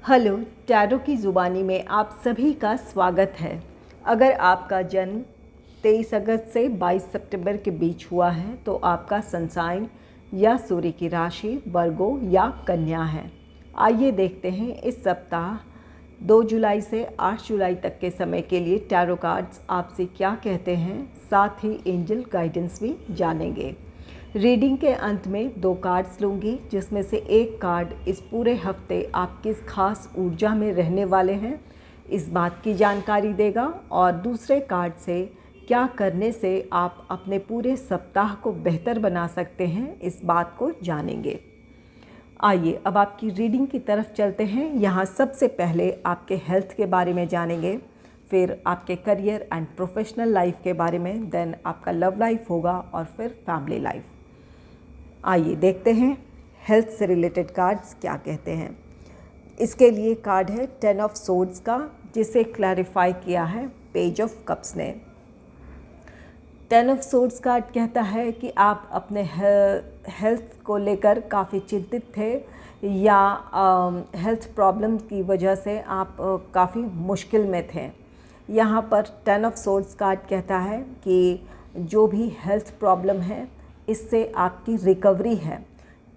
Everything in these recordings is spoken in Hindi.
हेलो, टैरो की ज़ुबानी में आप सभी का स्वागत है। अगर आपका जन्म 23 अगस्त से 22 सितंबर के बीच हुआ है तो आपका सन साइन या सूर्य की राशि वर्गो या कन्या है। आइए देखते हैं इस सप्ताह 2 जुलाई से 8 जुलाई तक के समय के लिए टैरो कार्ड्स आपसे क्या कहते हैं, साथ ही एंजल गाइडेंस भी जानेंगे। रीडिंग के अंत में 2 कार्ड्स लूँगी, जिसमें से एक कार्ड इस पूरे हफ्ते आप किस खास ऊर्जा में रहने वाले हैं इस बात की जानकारी देगा, और दूसरे कार्ड से क्या करने से आप अपने पूरे सप्ताह को बेहतर बना सकते हैं इस बात को जानेंगे। आइए अब आपकी रीडिंग की तरफ चलते हैं। यहाँ सबसे पहले आपके हेल्थ के बारे में जानेंगे, फिर आपके करियर एंड प्रोफेशनल लाइफ के बारे में, देन आपका लव लाइफ होगा और फिर फैमिली लाइफ। आइए देखते हैं हेल्थ से रिलेटेड कार्ड्स क्या कहते हैं। इसके लिए कार्ड है 10 ऑफ सोर्ड्स का, जिसे क्लैरिफाई किया है पेज ऑफ कप्स ने। 10 ऑफ सोर्ड्स कार्ड कहता है कि आप अपने हेल्थ को लेकर काफ़ी चिंतित थे या हेल्थ प्रॉब्लम की वजह से आप काफ़ी मुश्किल में थे। यहाँ पर 10 ऑफ सोर्ड्स कार्ड कहता है कि जो भी हेल्थ प्रॉब्लम है इससे आपकी रिकवरी है।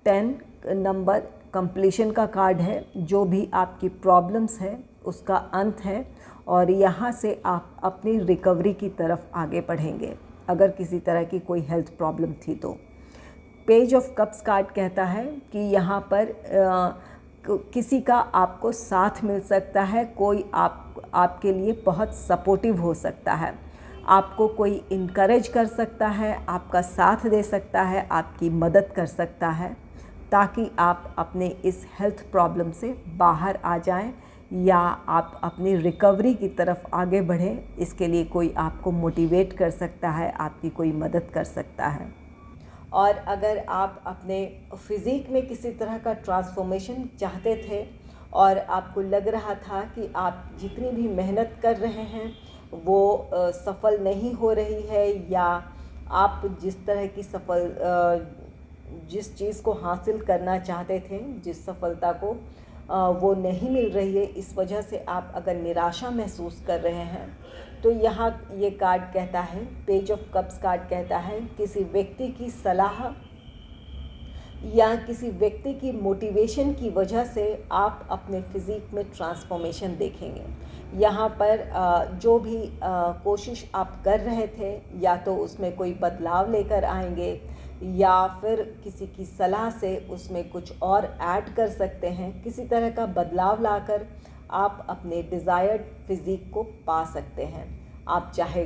10 नंबर कंप्लीशन का कार्ड है, जो भी आपकी प्रॉब्लम्स है उसका अंत है और यहाँ से आप अपनी रिकवरी की तरफ आगे बढ़ेंगे अगर किसी तरह की कोई हेल्थ प्रॉब्लम थी तो। पेज ऑफ कप्स कार्ड कहता है कि यहाँ पर किसी का आपको साथ मिल सकता है, कोई आपके लिए बहुत सपोर्टिव हो सकता है, आपको कोई इनकरेज कर सकता है, आपका साथ दे सकता है, आपकी मदद कर सकता है, ताकि आप अपने इस हेल्थ प्रॉब्लम से बाहर आ जाएं या आप अपनी रिकवरी की तरफ आगे बढ़ें। इसके लिए कोई आपको मोटिवेट कर सकता है, आपकी कोई मदद कर सकता है। और अगर आप अपने फिज़िक में किसी तरह का ट्रांसफॉर्मेशन चाहते थे और आपको लग रहा था कि आप जितनी भी मेहनत कर रहे हैं वो सफल नहीं हो रही है, या आप जिस तरह की जिस चीज़ को हासिल करना चाहते थे, जिस सफलता को वो नहीं मिल रही है, इस वजह से आप अगर निराशा महसूस कर रहे हैं तो यहाँ ये कार्ड कहता है, पेज ऑफ कप्स कार्ड कहता है, किसी व्यक्ति की सलाह या किसी व्यक्ति की मोटिवेशन की वजह से आप अपने फिज़िक में ट्रांसफॉर्मेशन देखेंगे। यहाँ पर जो भी कोशिश आप कर रहे थे या तो उसमें कोई बदलाव लेकर आएंगे या फिर किसी की सलाह से उसमें कुछ और ऐड कर सकते हैं। किसी तरह का बदलाव लाकर आप अपने डिज़ायर्ड फिज़िक को पा सकते हैं। आप चाहे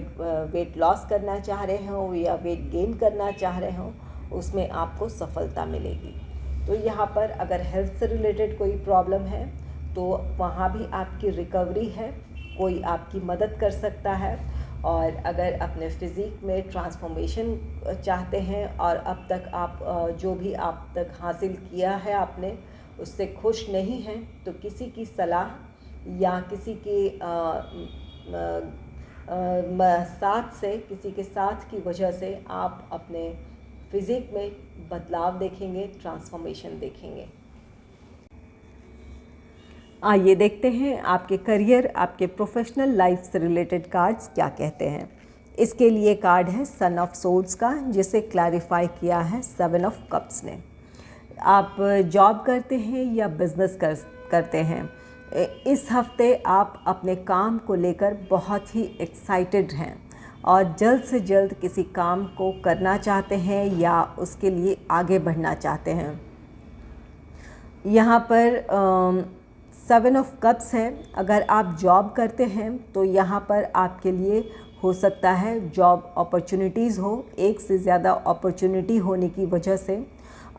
वेट लॉस करना चाह रहे हो या वेट गेन करना चाह रहे हो, उसमें आपको सफलता मिलेगी। तो यहाँ पर अगर हेल्थ से रिलेटेड कोई प्रॉब्लम है तो वहाँ भी आपकी रिकवरी है, कोई आपकी मदद कर सकता है। और अगर अपने फिज़िक में ट्रांसफॉर्मेशन चाहते हैं और अब तक आप जो भी आप तक हासिल किया है आपने उससे खुश नहीं हैं, तो किसी की सलाह या किसी के किसी के साथ की वजह से आप अपने फिज़िक में बदलाव देखेंगे, ट्रांसफॉर्मेशन देखेंगे। आइए देखते हैं आपके करियर, आपके प्रोफेशनल लाइफ से रिलेटेड कार्ड्स क्या कहते हैं। इसके लिए कार्ड है सन ऑफ सोर्ड्स का, जिसे क्लैरिफाई किया है 7 ऑफ कप्स ने। आप जॉब करते हैं या बिज़नेस करते हैं, इस हफ्ते आप अपने काम को लेकर बहुत ही एक्साइटेड हैं और जल्द से जल्द किसी काम को करना चाहते हैं या उसके लिए आगे बढ़ना चाहते हैं। यहाँ पर 7 ऑफ कप्स है। अगर आप जॉब करते हैं तो यहाँ पर आपके लिए हो सकता है जॉब अपॉर्चुनिटीज़ हो, एक से ज़्यादा अपॉर्चुनिटी होने की वजह से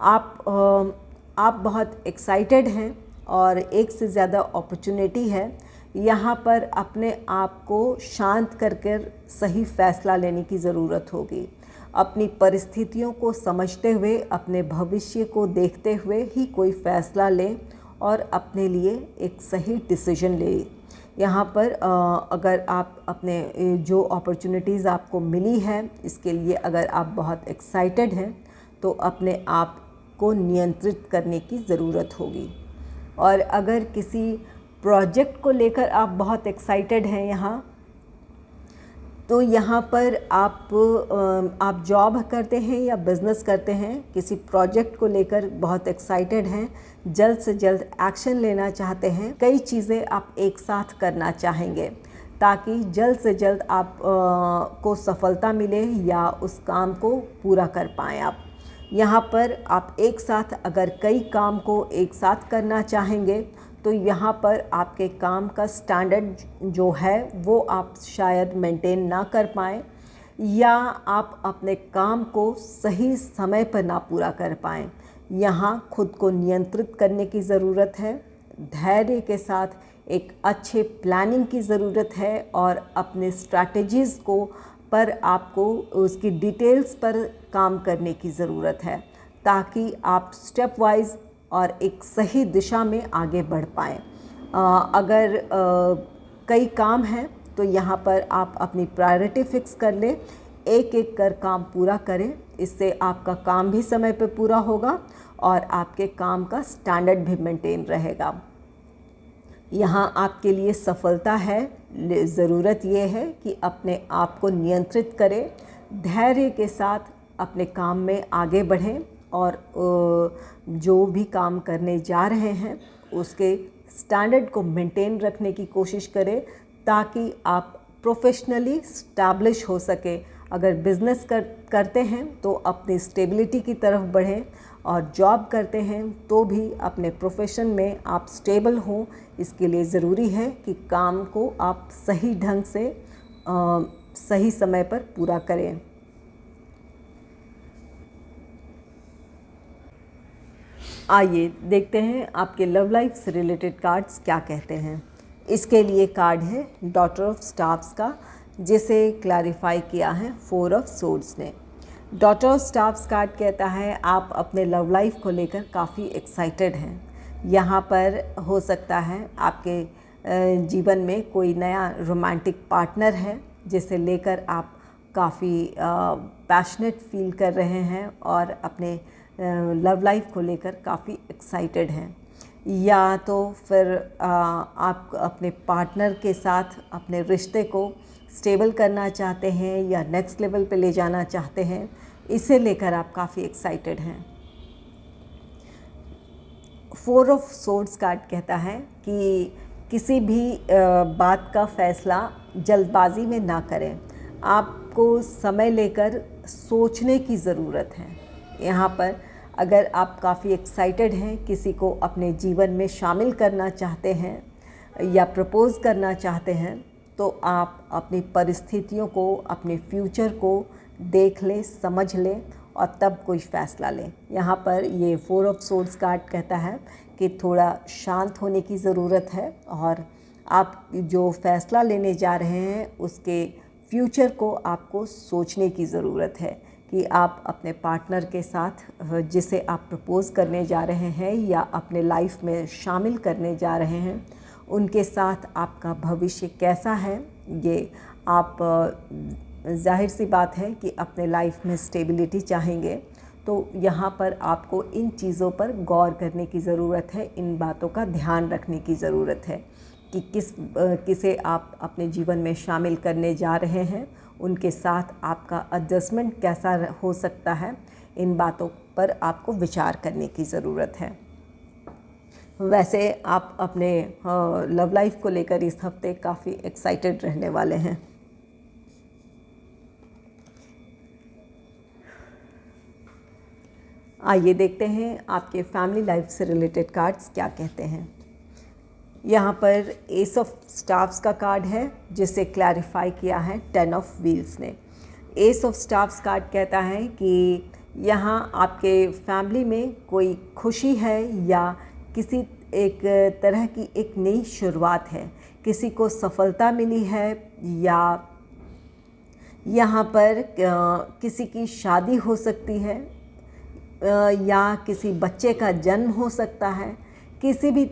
आप बहुत एक्साइटेड हैं और एक से ज़्यादा अपॉर्चुनिटी है। यहाँ पर अपने आप को शांत कर सही फ़ैसला लेने की ज़रूरत होगी। अपनी परिस्थितियों को समझते हुए, अपने भविष्य को देखते हुए ही कोई फ़ैसला लें और अपने लिए एक सही डिसीजन लें। यहाँ पर अगर आप अपने जो अपॉर्चुनिटीज़ आपको मिली है इसके लिए अगर आप बहुत एक्साइटेड हैं तो अपने आप को नियंत्रित करने की ज़रूरत होगी। और अगर किसी प्रोजेक्ट को लेकर आप बहुत एक्साइटेड हैं यहाँ, तो यहाँ पर आप जॉब करते हैं या बिज़नेस करते हैं, किसी प्रोजेक्ट को लेकर बहुत एक्साइटेड हैं, जल्द से जल्द एक्शन लेना चाहते हैं, कई चीज़ें आप एक साथ करना चाहेंगे ताकि जल्द से जल्द आप को सफलता मिले या उस काम को पूरा कर पाएँ आप। यहाँ पर आप एक साथ अगर कई काम को एक साथ करना चाहेंगे तो यहाँ पर आपके काम का स्टैंडर्ड जो है वो आप शायद मेंटेन ना कर पाएँ, या आप अपने काम को सही समय पर ना पूरा कर पाएँ। यहाँ खुद को नियंत्रित करने की ज़रूरत है, धैर्य के साथ एक अच्छे प्लानिंग की ज़रूरत है और अपने स्ट्रैटेजीज़ को पर आपको उसकी डिटेल्स पर काम करने की ज़रूरत है ताकि आप स्टेप वाइज और एक सही दिशा में आगे बढ़ पाएँ। अगर कई काम हैं तो यहाँ पर आप अपनी प्रायोरिटी फिक्स कर लें, एक एक कर काम पूरा करें, इससे आपका काम भी समय पर पूरा होगा और आपके काम का स्टैंडर्ड भी मेंटेन रहेगा। यहाँ आपके लिए सफलता है, ज़रूरत ये है कि अपने आप को नियंत्रित करें, धैर्य के साथ अपने काम में आगे बढ़ें और जो भी काम करने जा रहे हैं उसके स्टैंडर्ड को मेंटेन रखने की कोशिश करें ताकि आप प्रोफेशनली स्टैब्लिश हो सके। अगर बिज़नेस करते हैं तो अपनी स्टेबिलिटी की तरफ बढ़ें और जॉब करते हैं तो भी अपने प्रोफेशन में आप स्टेबल हों। इसके लिए ज़रूरी है कि काम को आप सही ढंग से सही समय पर पूरा करें। आइए देखते हैं आपके लव लाइफ से रिलेटेड कार्ड्स क्या कहते हैं। इसके लिए कार्ड है डॉटर ऑफ स्टाफ्स का, जिसे क्लैरिफाई किया है 4 ऑफ सोर्ड्स ने। डॉटर ऑफ स्टाफ्स कार्ड कहता है आप अपने लव लाइफ को लेकर काफ़ी एक्साइटेड हैं। यहाँ पर हो सकता है आपके जीवन में कोई नया रोमांटिक पार्टनर है जिसे लेकर आप काफ़ी पैशनेट फील कर रहे हैं और अपने लव लाइफ को लेकर काफ़ी एक्साइटेड हैं, या तो फिर आप अपने पार्टनर के साथ अपने रिश्ते को स्टेबल करना चाहते हैं या नेक्स्ट लेवल पे ले जाना चाहते हैं, इसे लेकर आप काफ़ी एक्साइटेड हैं। 4 ऑफ सोर्ड्स कार्ड कहता है कि किसी भी बात का फ़ैसला जल्दबाजी में ना करें, आपको समय लेकर सोचने की ज़रूरत है। यहाँ पर अगर आप काफ़ी एक्साइटेड हैं, किसी को अपने जीवन में शामिल करना चाहते हैं या प्रपोज़ करना चाहते हैं, तो आप अपनी परिस्थितियों को, अपने फ्यूचर को देख लें, समझ लें और तब कोई फ़ैसला लें। यहाँ पर ये 4 ऑफ सोर्ड्स कार्ड कहता है कि थोड़ा शांत होने की ज़रूरत है और आप जो फ़ैसला लेने जा रहे हैं उसके फ्यूचर को आपको सोचने की ज़रूरत है कि आप अपने पार्टनर के साथ जिसे आप प्रपोज़ करने जा रहे हैं या अपने लाइफ में शामिल करने जा रहे हैं, उनके साथ आपका भविष्य कैसा है। ये आप जाहिर सी बात है कि अपने लाइफ में स्टेबिलिटी चाहेंगे, तो यहाँ पर आपको इन चीज़ों पर गौर करने की ज़रूरत है, इन बातों का ध्यान रखने की ज़रूरत है कि किसे आप अपने जीवन में शामिल करने जा रहे हैं, उनके साथ आपका एडजस्टमेंट कैसा हो सकता है। इन बातों पर आपको विचार करने की ज़रूरत है। वैसे आप अपने लव लाइफ को लेकर इस हफ्ते काफ़ी एक्साइटेड रहने वाले हैं। आइए देखते हैं आपके फैमिली लाइफ से रिलेटेड कार्ड्स क्या कहते हैं। यहाँ पर एस ऑफ स्टाफ्स का कार्ड है जिसे क्लैरिफाई किया है 10 ऑफ व्हील्स ने। एस ऑफ स्टाफ्स कार्ड कहता है कि यहाँ आपके फैमिली में कोई खुशी है या किसी एक तरह की एक नई शुरुआत है, किसी को सफलता मिली है या यहाँ पर किसी की शादी हो सकती है या किसी बच्चे का जन्म हो सकता है। किसी भी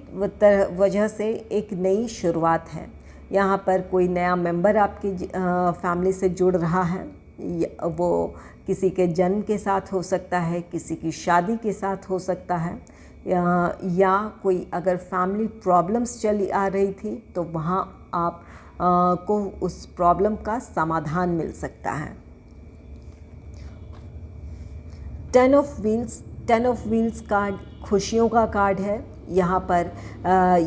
वजह से एक नई शुरुआत है। यहाँ पर कोई नया मेंबर आपकी फैमिली से जुड़ रहा है, वो किसी के जन्म के साथ हो सकता है, किसी की शादी के साथ हो सकता है। या कोई अगर फैमिली प्रॉब्लम्स चली आ रही थी तो वहाँ आप को उस प्रॉब्लम का समाधान मिल सकता है। 10 ऑफ व्हील्स कार्ड खुशियों का कार्ड है। यहाँ पर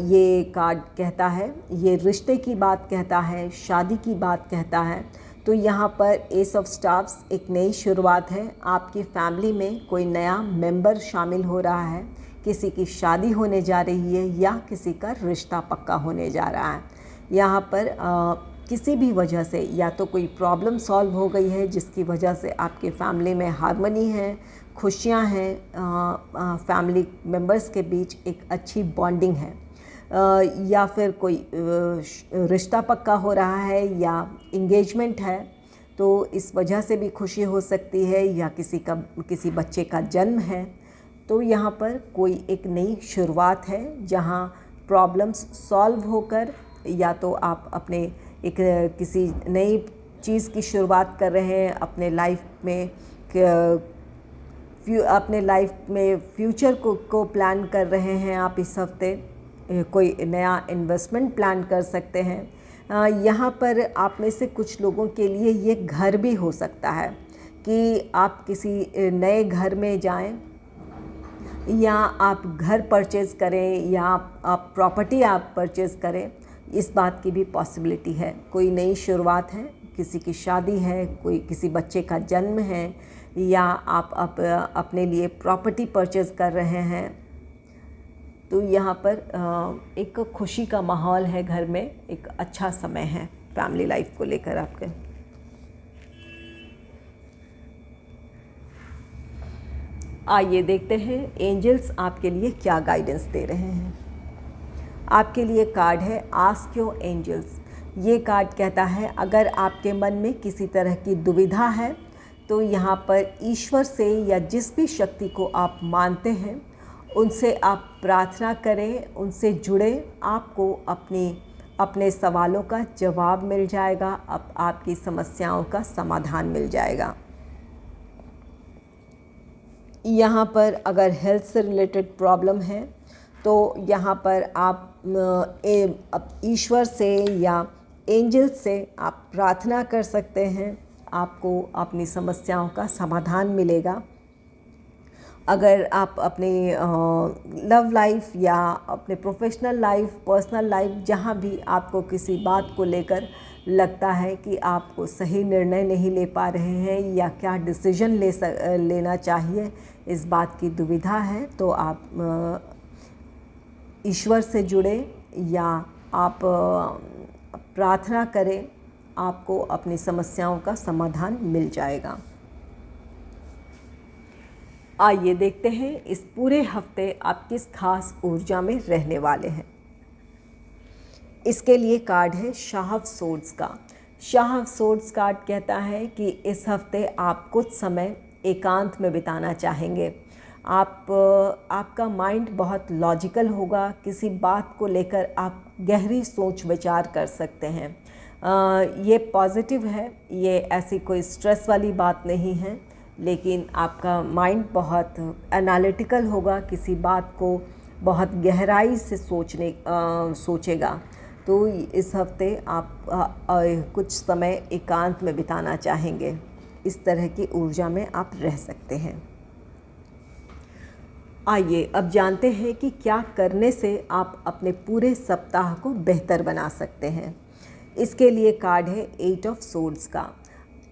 ये कार्ड कहता है, ये रिश्ते की बात कहता है, शादी की बात कहता है। तो यहाँ पर एस ऑफ स्टार्स एक नई शुरुआत है। आपकी फैमिली में कोई नया मेंबर शामिल हो रहा है, किसी की शादी होने जा रही है या किसी का रिश्ता पक्का होने जा रहा है। यहाँ पर किसी भी वजह से या तो कोई प्रॉब्लम सॉल्व हो गई है जिसकी वजह से आपके फैमिली में हार्मनी है, खुशियाँ हैं, फैमिली मेम्बर्स के बीच एक अच्छी बॉन्डिंग है, या फिर कोई रिश्ता पक्का हो रहा है या इंगेजमेंट है, तो इस वजह से भी खुशी हो सकती है, या किसी बच्चे का जन्म है। तो यहाँ पर कोई एक नई शुरुआत है जहाँ प्रॉब्लम्स सॉल्व होकर या तो आप अपने एक किसी नई चीज़ की शुरुआत कर रहे हैं अपने लाइफ में, फ्यूचर को प्लान कर रहे हैं आप इस हफ्ते, कोई नया इन्वेस्टमेंट प्लान कर सकते हैं। यहाँ पर आप में से कुछ लोगों के लिए ये घर भी हो सकता है कि आप किसी नए घर में जाएं, या आप घर परचेज़ करें, या आप प्रॉपर्टी आप परचेज़ करें, इस बात की भी पॉसिबिलिटी है। कोई नई शुरुआत है, किसी की शादी है, किसी बच्चे का जन्म है, या आप अपने लिए प्रॉपर्टी परचेज़ कर रहे हैं। तो यहाँ पर एक खुशी का माहौल है घर में, एक अच्छा समय है फैमिली लाइफ को लेकर आपके। आइए देखते हैं एंजल्स आपके लिए क्या गाइडेंस दे रहे हैं। आपके लिए कार्ड है आस्क योर एंजल्स। ये कार्ड कहता है अगर आपके मन में किसी तरह की दुविधा है तो यहाँ पर ईश्वर से या जिस भी शक्ति को आप मानते हैं उनसे आप प्रार्थना करें, उनसे जुड़े, आपको अपने सवालों का जवाब मिल जाएगा, आपकी समस्याओं का समाधान मिल जाएगा। यहाँ पर अगर हेल्थ से रिलेटेड प्रॉब्लम है तो यहाँ पर आप ईश्वर से या एंजल से आप प्रार्थना कर सकते हैं, आपको अपनी समस्याओं का समाधान मिलेगा। अगर आप अपने लव लाइफ या अपने प्रोफेशनल लाइफ, पर्सनल लाइफ, जहाँ भी आपको किसी बात को लेकर लगता है कि आपको सही निर्णय नहीं ले पा रहे हैं या क्या डिसीजन लेना चाहिए, इस बात की दुविधा है, तो आप ईश्वर से जुड़े या आप प्रार्थना करें, आपको अपनी समस्याओं का समाधान मिल जाएगा। आइए देखते हैं इस पूरे हफ्ते आप किस खास ऊर्जा में रहने वाले हैं। इसके लिए कार्ड है शाह ऑफ सोर्ड्स का। शाह ऑफ सोर्ड्स कार्ड कहता है कि इस हफ्ते आप कुछ समय एकांत में बिताना चाहेंगे। आपका माइंड बहुत लॉजिकल होगा, किसी बात को लेकर आप गहरी सोच विचार कर सकते हैं। ये पॉजिटिव है, ये ऐसी कोई स्ट्रेस वाली बात नहीं है, लेकिन आपका माइंड बहुत एनालिटिकल होगा, किसी बात को बहुत गहराई से सोचेगा। तो इस हफ्ते आप कुछ समय एकांत में बिताना चाहेंगे, इस तरह की ऊर्जा में आप रह सकते हैं। आइए अब जानते हैं कि क्या करने से आप अपने पूरे सप्ताह को बेहतर बना सकते हैं। इसके लिए कार्ड है 8 ऑफ सोर्ड्स का।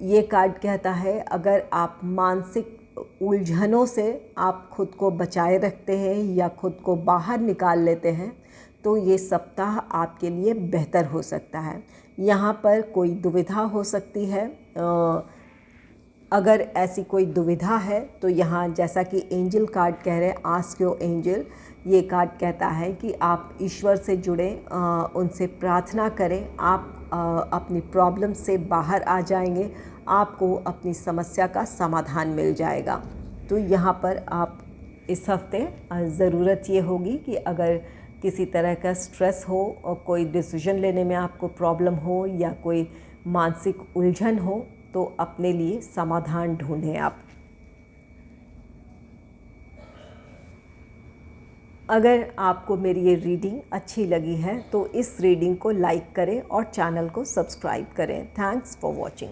ये कार्ड कहता है अगर आप मानसिक उलझनों से आप खुद को बचाए रखते हैं या खुद को बाहर निकाल लेते हैं तो ये सप्ताह आपके लिए बेहतर हो सकता है। यहाँ पर कोई दुविधा हो सकती है, अगर ऐसी कोई दुविधा है तो यहाँ जैसा कि एंजल कार्ड कह रहे हैं आस्क योर एंजल, ये कार्ड कहता है कि आप ईश्वर से जुड़े, उनसे प्रार्थना करें, आप अपनी प्रॉब्लम से बाहर आ जाएंगे, आपको अपनी समस्या का समाधान मिल जाएगा। तो यहाँ पर आप इस हफ्ते ज़रूरत ये होगी कि अगर किसी तरह का स्ट्रेस हो और कोई डिसीजन लेने में आपको प्रॉब्लम हो या कोई मानसिक उलझन हो तो अपने लिए समाधान ढूंढें आप। अगर आपको मेरी ये रीडिंग अच्छी लगी है तो इस रीडिंग को लाइक करें और चैनल को सब्सक्राइब करें। Thanks for watching.